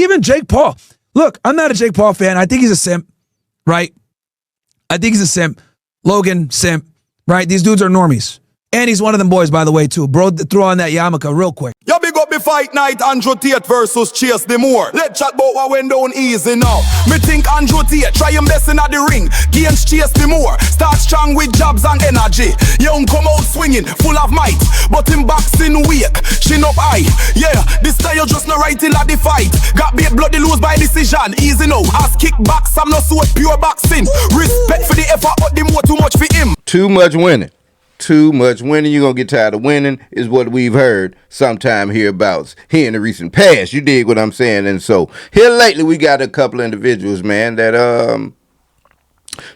Even Jake Paul. Look, I'm not a Jake Paul fan. I think he's a simp, right? I think he's a simp. Logan, simp, right? These dudes are normies. And he's one of them boys, by the way, too. Bro, throw on that yarmulke real quick. You big up the fight night, Andrew Tate versus Chase the Moore. Let's chat about what went down easy now. Me think Andrew Tate try him best in the ring against Chase the Moore. Start strong with jabs and energy. Young come out swinging, full of might. But him boxing weak, chin up high. Yeah, this time you just not right till at the fight. Got beat bloody lose by decision, easy now. As kickbacks, I'm not so pure boxing. Respect for the effort, but the more too much for him. Too much winning. Too much winning. You're going to get tired of winning is what we've heard sometime hereabouts here in the recent past. You dig what I'm saying? And so here lately we got a couple individuals, man, that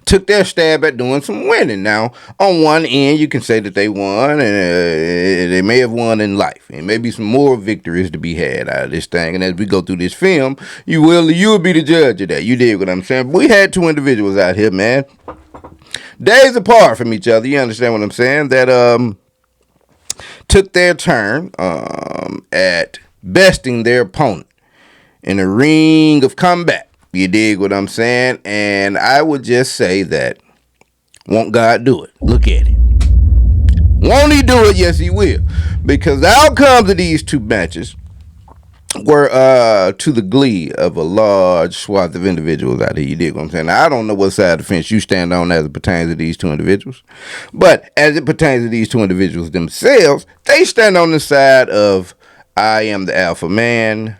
took their stab at doing some winning. Now, on one end, you can say that they won, and they may have won in life. And maybe some more victories to be had out of this thing. And as we go through this film, you'll be the judge of that. You dig what I'm saying? But we had two individuals out here, man, days apart from each other, you understand what I'm saying, that took their turn at besting their opponent in a ring of combat. You dig what I'm saying? And I would just say that, won't God do it? Look at him. Won't he do it? Yes, he will. Because the outcomes of these two matches were to the glee of a large swath of individuals out here. You dig what I'm saying? Now, I don't know what side of the fence you stand on as it pertains to these two individuals, but as it pertains to these two individuals themselves, they stand on the side of, I am the alpha man,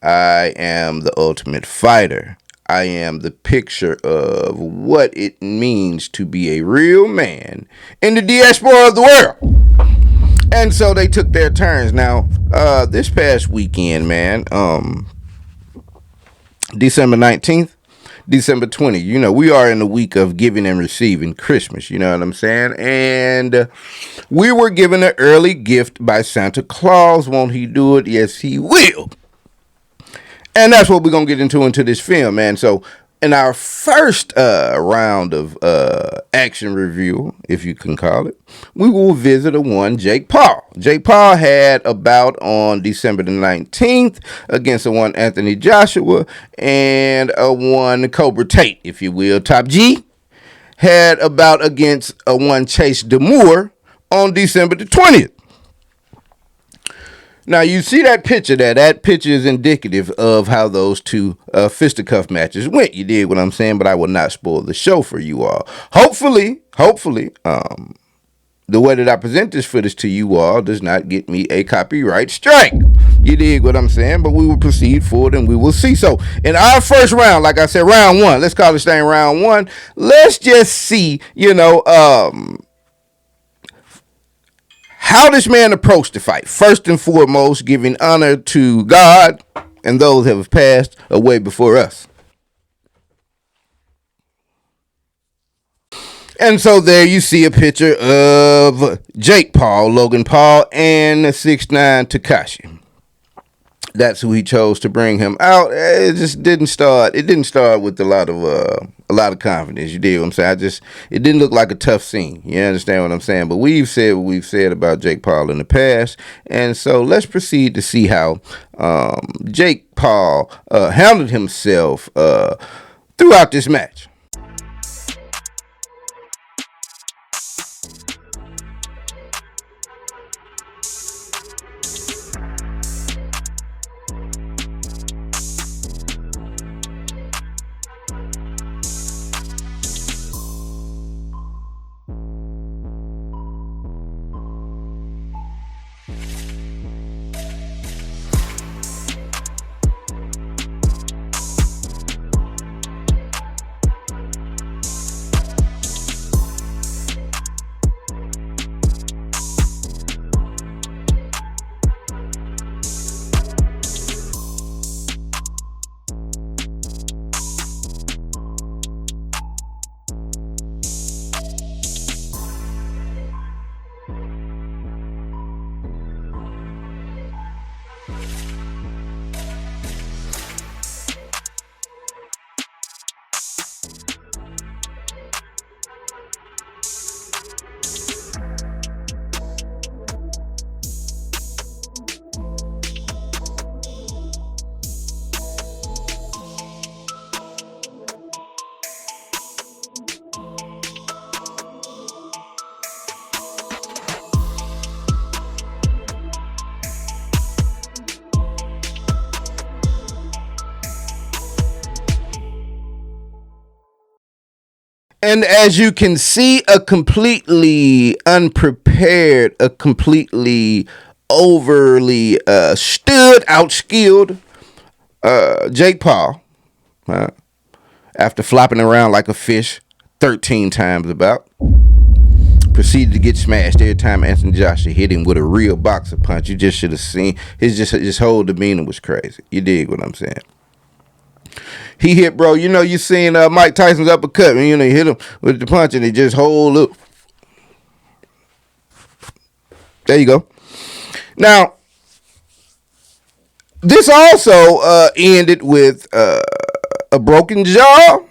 I am the ultimate fighter, I am the picture of what it means to be a real man in the diaspora of the world. And so they took their turns. Now, this past weekend, man, December 19th, December 20th, we are in the week of giving and receiving Christmas, you know what I'm saying? And we were given an early gift by Santa Claus. Won't he do it? Yes, he will. And that's what we're going to get into this film, man. So in our first round of action review, if you can call it, we will visit one Jake Paul. Jake Paul had a bout on December the 19th against a one Anthony Joshua and a one Cobra Tate, if you will. Top G had a bout against a one Chase the Moore on December the 20th. Now, you see that picture there. That picture is indicative of how those two fisticuff matches went. You dig what I'm saying? But I will not spoil the show for you all. Hopefully, the way that I present this footage to you all does not get me a copyright strike. You dig what I'm saying? But we will proceed forward and we will see. So, in our first round, like I said, round one, let's call this thing round one. Let's just see, how this man approached the fight. First and foremost, giving honor to God and those who have passed away before us. And so there you see a picture of Jake Paul, Logan Paul, and 6ix9ine Tekashi. That's who he chose to bring him out. It just didn't start. It didn't start with a lot of confidence. You dig what I'm saying? It didn't look like a tough scene. You understand what I'm saying? But we've said what we've said about Jake Paul in the past, and so let's proceed to see how Jake Paul handled himself throughout this match. And as you can see, a completely unprepared, a completely overly outskilled Jake Paul, after flopping around like a fish 13 times about, proceeded to get smashed every time Anthony Joshua hit him with a real boxer punch. You just should have seen his whole demeanor was crazy. You dig what I'm saying? He hit, bro. You know, you seen Mike Tyson's uppercut, and you know, he hit him with the punch, and he just hold up. There you go. Now, this also ended with a broken jaw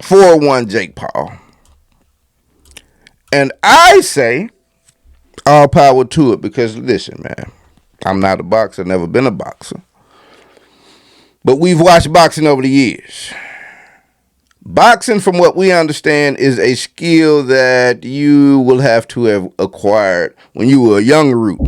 for one Jake Paul. And I say all power to it, because listen, man, I'm not a boxer, never been a boxer. But we've watched boxing over the years. Boxing, from what we understand, is a skill that you will have to have acquired when you were a young root.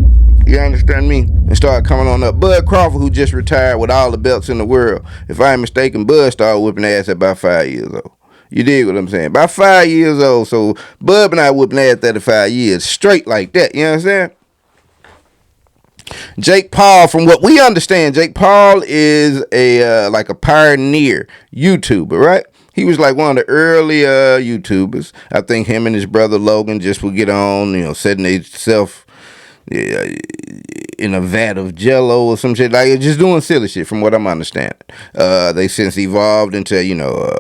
You understand me? And started coming on up. Bud Crawford, who just retired with all the belts in the world, if I ain't mistaken, Bud started whipping ass at about 5 years old. You dig what I'm saying? About 5 years old. So Bud and I whipping ass 35 years straight like that. You know what I'm saying? Jake Paul, from what we understand, Jake Paul is a like a pioneer YouTuber, right? He was like one of the early YouTubers. I think him and his brother Logan just would get on, you know, setting themselves in a vat of Jello or some shit, like just doing silly shit. From what I'm understanding, they since evolved into, you know,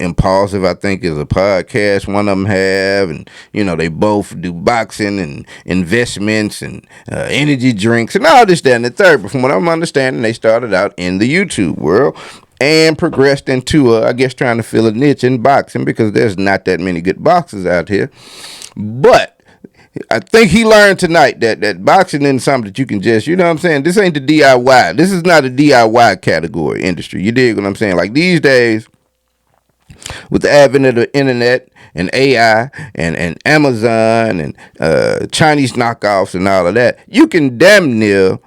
Impulsive, I think, is a podcast one of them have, and you know, they both do boxing and investments and energy drinks and all this, that, and the third. But from what I'm understanding, they started out in the YouTube world and progressed into, I guess, trying to fill a niche in boxing, because there's not that many good boxers out here. But I think he learned tonight that boxing isn't something that you can just, you know what I'm saying? This ain't the DIY. This is not a DIY category industry. You dig what I'm saying? Like these days, with the advent of the internet and AI and Amazon and Chinese knockoffs and all of that, you can damn near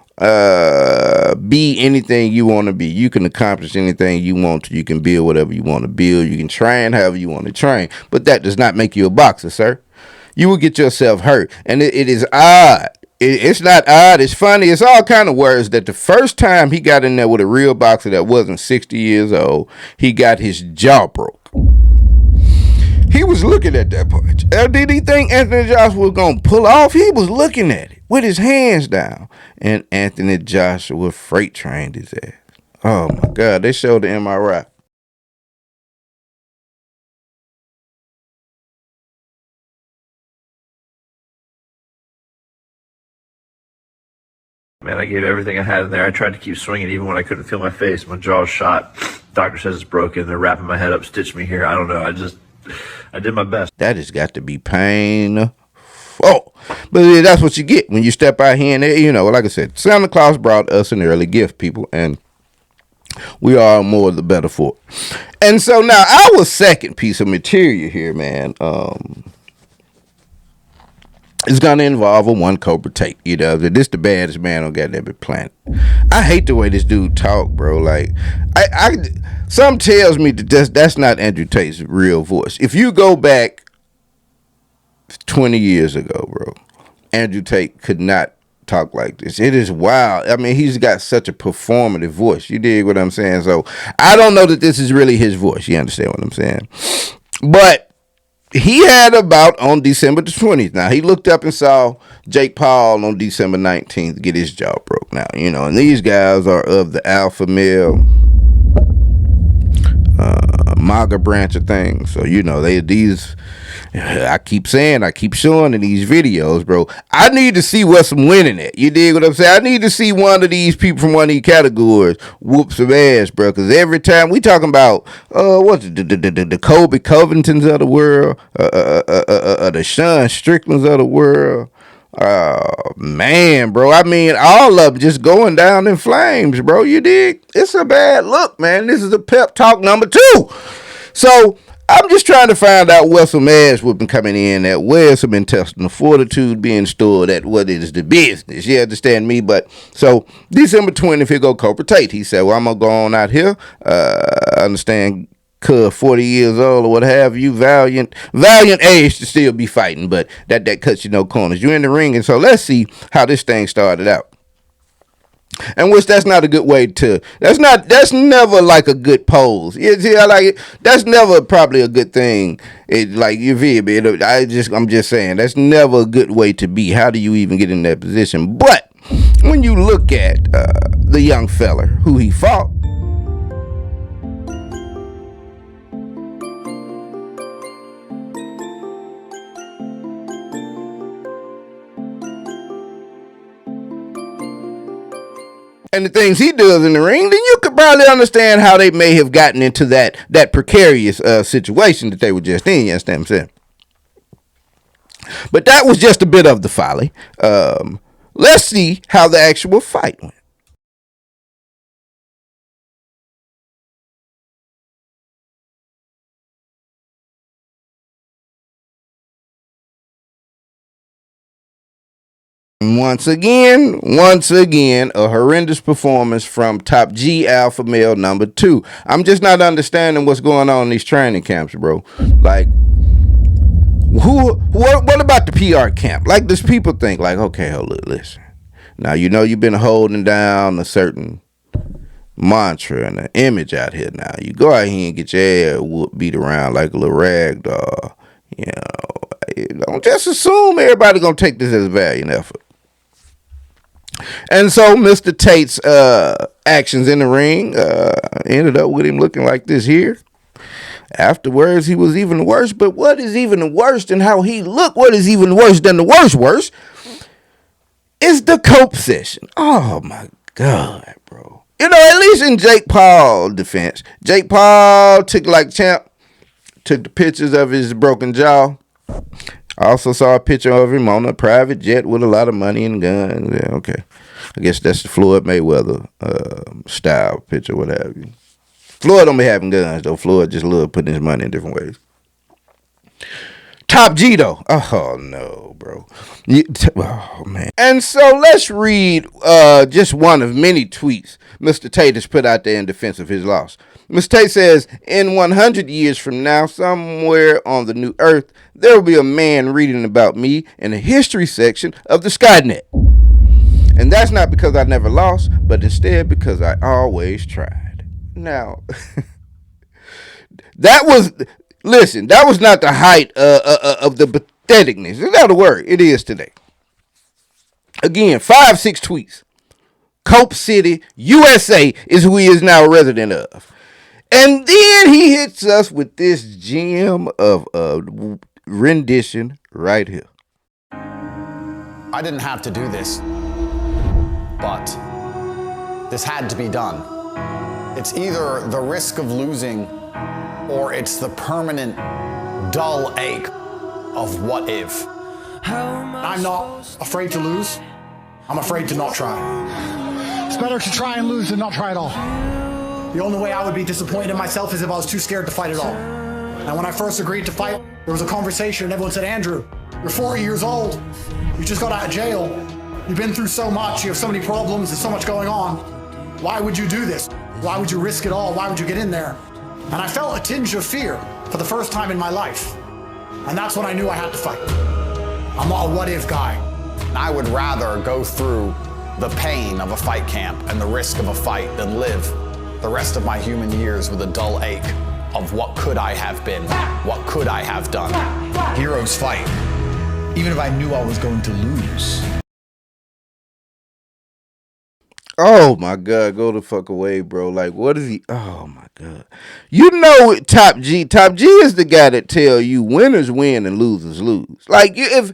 be anything you want to be. You can accomplish anything you want to. You can build whatever you want to build. You can train however you want to train. But that does not make you a boxer, sir. You will get yourself hurt. And it is odd. It's not odd. It's funny. It's all kind of words that the first time he got in there with a real boxer that wasn't 60 years old, he got his jaw broke. He was looking at that punch. Did he think Anthony Joshua was going to pull off? He was looking at it with his hands down. And Anthony Joshua freight trained his ass. Oh, my God. They showed the MRI. Man, I gave everything I had in there. I tried to keep swinging even when I couldn't feel my face. My jaw's shot. Doctor says it's broken. They're wrapping my head up, stitched me here. I don't know. I did my best. That has got to be painful. But that's what you get when you step out here and there. You know, like I said, Santa Claus brought us an early gift, people, and we are more the better for it. And so now our second piece of material here, man, it's gonna involve a one Cobra Tate. You know, this the baddest man on goddamn planet. I hate the way this dude talk, bro. Like, I some tells me that that's not Andrew Tate's real voice. If you go back 20 years ago, bro, Andrew Tate could not talk like this. It is wild. I mean, he's got such a performative voice. You dig what I'm saying? So I don't know that this is really his voice. You understand what I'm saying? But he had a bout on December the 20th. Now, he looked up and saw Jake Paul on December 19th get his jaw broke. Now, you know, and these guys are of the alpha male MAGA branch of things. So, you know, I keep showing in these videos, bro. I need to see what's some winning at. You dig what I'm saying? I need to see one of these people from one of these categories whoop some ass, bro. Because every time we talking about, what's the Kobe Covingtons of the world, the Sean Stricklands of the world. Man, bro. I mean, all of them just going down in flames, bro. You dig? It's a bad look, man. This is a pep talk number 2. So I'm just trying to find out where some ass whooping coming in at, where some intestinal fortitude being stored at, what is the business. You understand me? But so December 20th, here go Cobra Tate. He said, well, I'm gonna go on out here. Understand cuz 40 years old or what have you, valiant age to still be fighting, but that cuts you no corners. You're in the ring, and so let's see how this thing started out. And which that's not a good way to, that's never like a good pose. You see, I like it. That's never probably a good thing. It like you feel me. I'm just saying that's never a good way to be. How do you even get in that position? But when you look at the young fella who he fought, and the things he does in the ring, then you could probably understand how they may have gotten into that precarious situation that they were just in. You understand what I'm saying? But that was just a bit of the folly. Let's see how the actual fight went. Once again, a horrendous performance from Top G Alpha Male number 2. I'm just not understanding what's going on in these training camps, bro. Like, what about the PR camp? Like, does people think, like, okay, hold on, listen. Now, you know you've been holding down a certain mantra and an image out here now. You go out here and get your ass beat around like a little rag doll. You know, don't just assume everybody gonna take this as a valiant effort. And so Mr. Tate's actions in the ring ended up with him looking like this here. Afterwards, he was even worse. But what is even worse than how he looked? What is even worse than the worse is the cope session. Oh, my God, bro. You know, at least in Jake Paul's defense, Jake Paul took like champ, took the pictures of his broken jaw. I also saw a picture of him on a private jet with a lot of money and guns. Yeah, okay. I guess that's the Floyd Mayweather style picture, what have you. Floyd don't be having guns, though. Floyd just love putting his money in different ways. Top G, though. Oh, no, bro. Oh, man. And so let's read just one of many tweets Mr. Tate has put out there in defense of his loss. Mr. Tate says, in 100 years from now, somewhere on the new earth, there will be a man reading about me in the history section of the Skynet. And that's not because I never lost, but instead because I always tried. Now, that was not the height of the patheticness. It's not a word. It is today. Again, 5-6 tweets. Cope City, USA is who he is now a resident of. And then he hits us with this gem of rendition right here. I didn't have to do this, but this had to be done. It's either the risk of losing or it's the permanent dull ache of what if. I'm not afraid to lose. I'm afraid to not try. It's better to try and lose than not try at all. The only way I would be disappointed in myself is if I was too scared to fight at all. And when I first agreed to fight, there was a conversation and everyone said, Andrew, you're 40 years old. You just got out of jail. You've been through so much. You have so many problems. There's so much going on. Why would you do this? Why would you risk it all? Why would you get in there? And I felt a tinge of fear for the first time in my life. And that's when I knew I had to fight. I'm not a what-if guy. I would rather go through the pain of a fight camp and the risk of a fight than live the rest of my human years with a dull ache of what could I have been, what could I have done. Heroes fight, even if I knew I was going to lose. Oh my God, go the fuck away, bro. Like, what is he? Oh my God. You know Top G is the guy that tell you winners win and losers lose. Like, if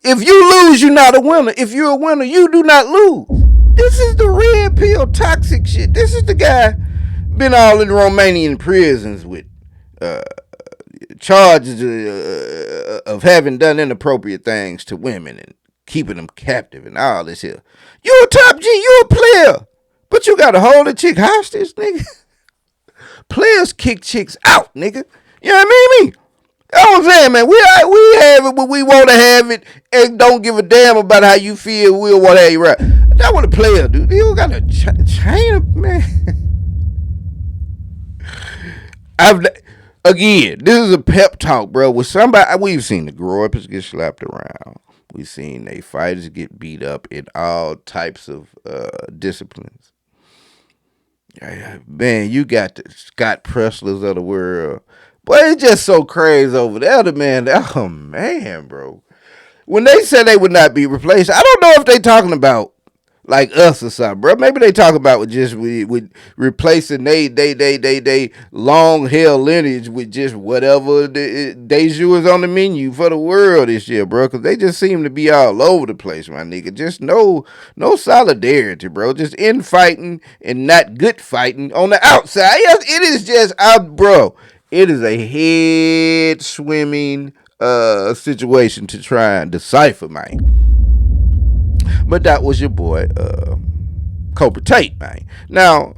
you lose, you're not a winner. If you're a winner, you do not lose. This is the red pill toxic shit. This is the guy been all in Romanian prisons with charges of having done inappropriate things to women and keeping them captive and all this here. You a Top G, you a player, but you gotta hold a chick hostage, nigga. Players kick chicks out, nigga. You know what I mean? That's what I'm saying, man. We have it when we want to have it and don't give a damn about how you feel. We'll want to have you right. That's what a player do. You got to chain up, man. Again, this is a pep talk, bro. With somebody, we've seen the grow-ups get slapped around. We've seen they fighters get beat up in all types of disciplines. Man, you got the Scott Presslers of the world. Boy, it's just so crazy over there, man. Oh, man, bro. When they said they would not be replaced, I don't know if they talking about like us or something, bro. Maybe they talk about with replacing they long held lineage with just whatever de jour is on the menu for the world this year, bro. Because they just seem to be all over the place, my nigga. Just no solidarity, bro. Just infighting and not good fighting on the outside. Yes, it is just bro. It is a head swimming situation to try and decipher, man. But that was your boy, Cobra Tate, man. Now,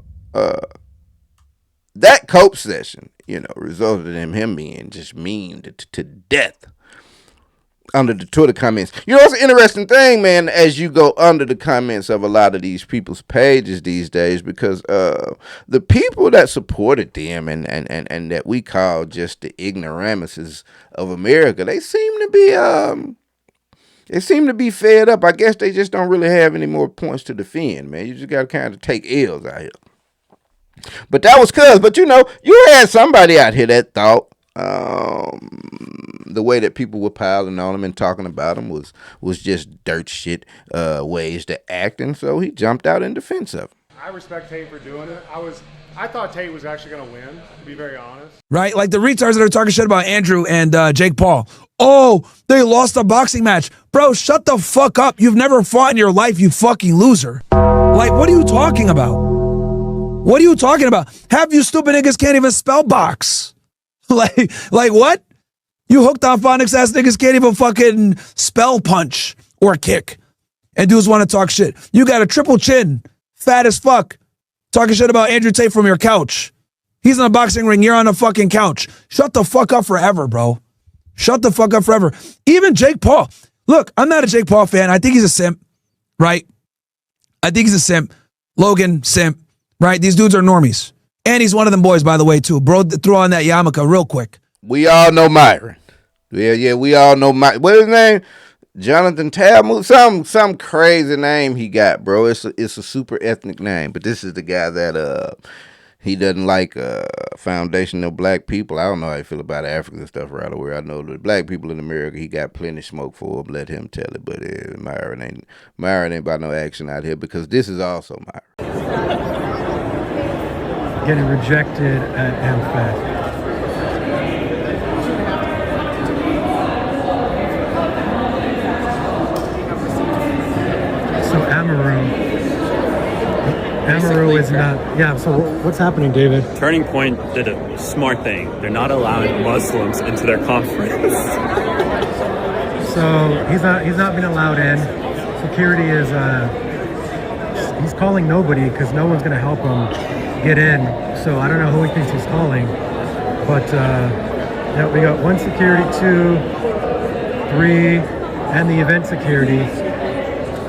that cope session, resulted in him being just memed to death under the Twitter comments. It's an interesting thing, man, as you go under the comments of a lot of these people's pages these days, because the people that supported them and that we call just the ignoramuses of America, they seem to be fed up. I guess they just don't really have any more points to defend, man. You just got to kind of take L's out here. But that was cuz. But you had somebody out here that thought the way that people were piling on him and talking about him was just dirt shit ways to act. And so he jumped out in defense of him. I respect Tate for doing it. I thought Tate was actually going to win, to be very honest. Right? Like the retards that are talking shit about Andrew and Jake Paul. Oh, they lost a boxing match. Bro, shut the fuck up. You've never fought in your life, you fucking loser. Like, what are you talking about? What are you talking about? Half you stupid niggas can't even spell box. like what? You hooked on phonics ass niggas can't even fucking spell punch or kick. And dudes want to talk shit. You got a triple chin, fat as fuck, talking shit about Andrew Tate from your couch. He's in a boxing ring, you're on a fucking couch. Shut the fuck up forever, bro. Shut the fuck up forever. Even Jake Paul. Look, I'm not a Jake Paul fan. I think he's a simp, right? I think he's a simp. Logan, simp, right? These dudes are normies. And he's one of them boys, by the way, too. Bro, throw on that yarmulke real quick. We all know Myron. Yeah, we all know Myron. What's his name? Jonathan Talmud? Some crazy name he got, bro. It's a super ethnic name. But this is the guy that he doesn't like foundational black people. I don't know how you feel about African stuff right away. I know the black people in America, he got plenty of smoke for them. Let him tell it. But Myron ain't about no action out here, because this is also Myron. Getting rejected at AmFest. So Amaru is not. Yeah, so what's happening, David? Turning Point did a smart thing. They're not allowing Muslims into their conference. So he's not being allowed in. Security is he's calling nobody because no one's gonna help him get in. So I don't know who he thinks he's calling. But yeah, we got 1 security, 2, 3, and the event security.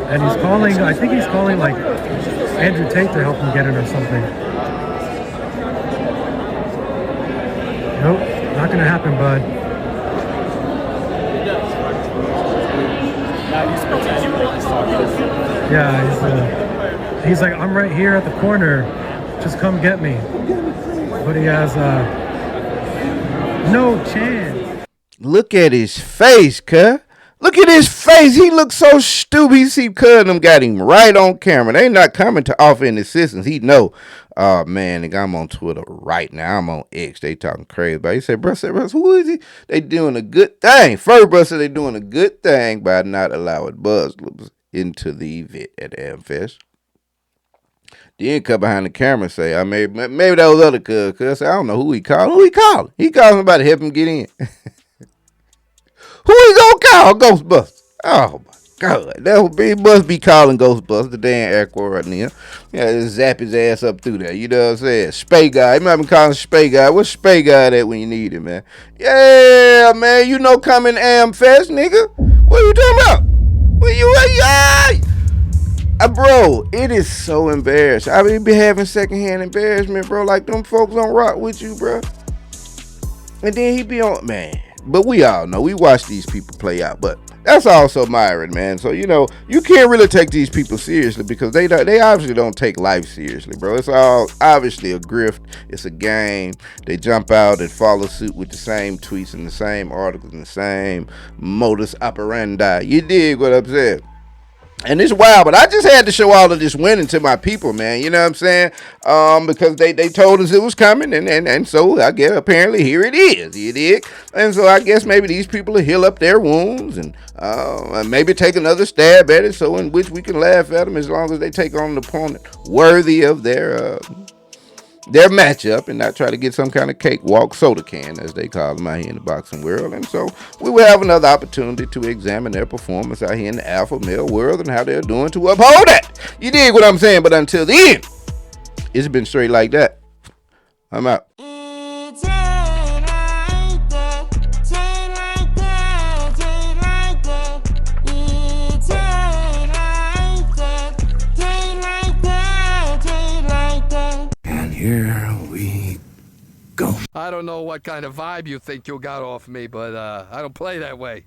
And he's calling, I think he's calling like Andrew Tate to help him get in or something. Nope, not gonna happen, bud. Yeah, he's like, I'm right here at the corner. Just come get me. But he has no chance. Look at his face, cuh. Look at his face. He looks so stupid. You see, cuz them got him right on camera. They not coming to offer any assistance. He know. Oh, man, nigga, I'm on Twitter right now. I'm on X. They talking crazy about it. He said, bro, who is he? They doing a good thing. First, bro said they doing a good thing by not allowing Muslims into the event at AmFest. Then come behind the camera and say, maybe that was other cuz. Cuz I don't know who he called. Who he calling? He calling somebody to help him get in. Who he gonna call? Ghostbusters. Oh my God. He must be calling Ghostbusters, the damn airport right now. Yeah, just zap his ass up through there. You know what I'm saying? Spay guy. He might be calling Spay guy. What's Spay guy at when you need him, man? Yeah, man. You know coming AmFest, nigga. What you talking about? Where you at? Bro, it is so embarrassing. I mean, be having secondhand embarrassment, bro. Like them folks don't rock with you, bro. And then he be on, man. But we all know, we watch these people play out. But that's also Myron, man. So, you know, you can't really take these people seriously because they obviously don't take life seriously, bro. It's all obviously a grift. It's a game. They jump out and follow suit with the same tweets and the same articles and the same modus operandi. You dig what I'm saying? And it's wild, but I just had to show all of this winning to my people, man. You know what I'm saying? Because they told us it was coming, and so I guess apparently here it is. You dig? And so I guess maybe these people will heal up their wounds and maybe take another stab at it, so in which we can laugh at them as long as they take on an opponent worthy of their matchup and not try to get some kind of cakewalk soda can, as they call them out here in the boxing world. And so we will have another opportunity to examine their performance out here in the alpha male world and how they're doing to uphold that. You dig what I'm saying? But until then, it's been straight like that. I'm out. Here we go. I don't know what kind of vibe you think you got off me, but I don't play that way.